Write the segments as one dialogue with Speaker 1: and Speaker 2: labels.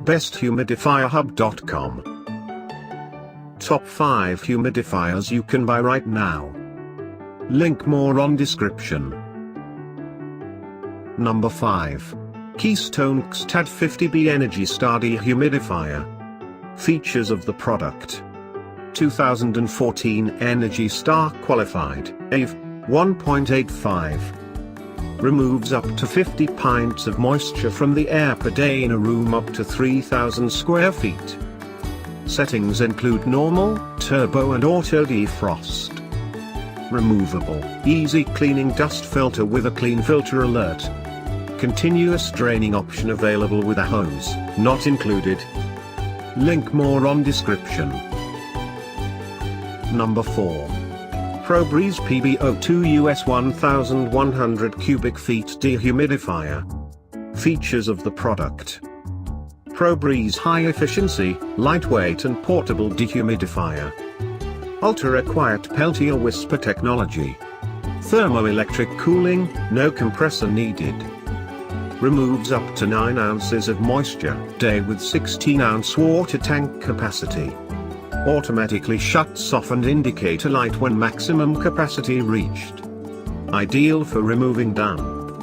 Speaker 1: besthumidifierhub.com. Top 5 humidifiers you can buy right now. Link more on description. Number 5. Keystone XTAD 50B Energy Star Dehumidifier. Features of the product: 2014 Energy Star qualified, AV 1.85. Removes up to 50 pints of moisture from the air per day in a room up to 3,000 square feet. Settings include normal, turbo and auto defrost. Removable, easy cleaning dust filter with a clean filter alert. Continuous draining option available with a hose, not included. Link more on description. Number 4. ProBreeze PB02 US 1100 cubic feet dehumidifier. Features of the product: ProBreeze high efficiency, lightweight and portable dehumidifier. Ultra quiet Peltier whisper technology. Thermoelectric cooling, no compressor needed. Removes up to 9 ounces of moisture day with 16-ounce water tank capacity. Automatically shuts off and indicate a light when maximum capacity reached. Ideal for removing damp,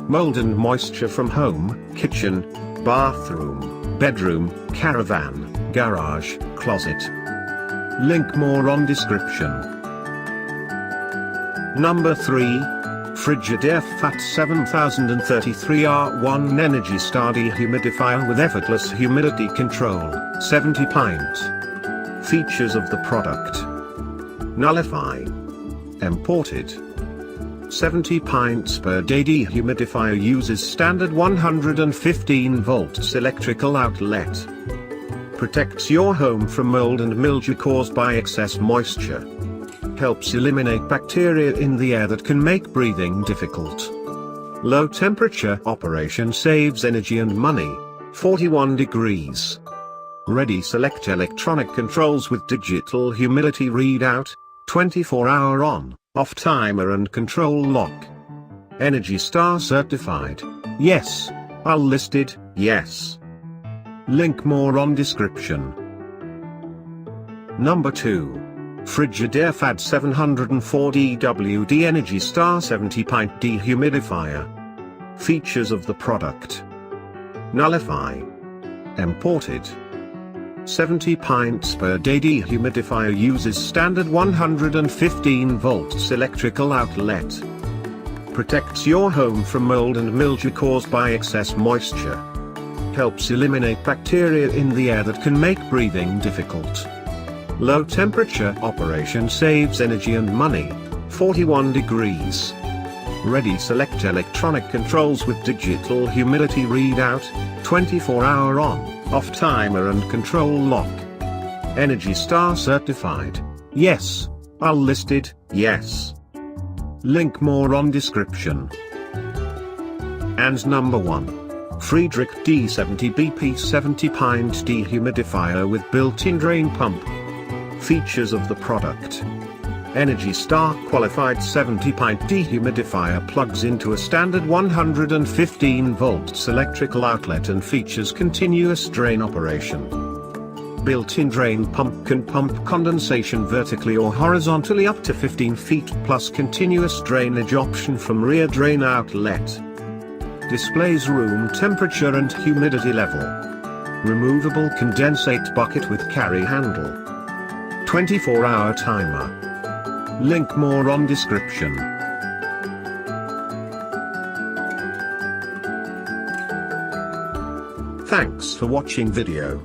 Speaker 1: mold and moisture from home, kitchen, bathroom, bedroom, caravan, garage, closet. Link more on description. Number 3. Frigidaire FAT 7033 R1 Energy Star Dehumidifier with effortless humidity control, 70 pint. Features of the product: Nullify. Imported. 70 pints per day dehumidifier uses standard 115 volts electrical outlet. Protects your home from mold and mildew caused by excess moisture. Helps eliminate bacteria in the air that can make breathing difficult. Low temperature operation saves energy and money, 41 degrees. Ready select electronic controls with digital humidity readout, 24-hour on, off timer and control lock. Energy Star certified, yes. All listed, yes. Link more on description. Number 2. Frigidaire FAD 704 DWD Energy Star 70 pint dehumidifier. Features of the product: Nullify. Imported. 70 pints per day dehumidifier uses standard 115 volts electrical outlet. Protects your home from mold and mildew caused by excess moisture. Helps eliminate bacteria in the air that can make breathing difficult. Low temperature operation saves energy and money, 41 degrees. Ready select electronic controls with digital humidity readout, 24-hour on, off timer and control lock. Energy Star certified, yes. All listed, yes. Link more on description. And number 1. Friedrich D70 BP 70 pint dehumidifier with built-in drain pump. Features of the product: Energy Star qualified 70 pint dehumidifier plugs into a standard 115 volts electrical outlet and features continuous drain operation. Built-in drain pump can pump condensation vertically or horizontally up to 15 feet plus continuous drainage option from rear drain outlet. Displays room temperature and humidity level. Removable condensate bucket with carry handle. 24-hour timer. Link more on description. Thanks for watching video.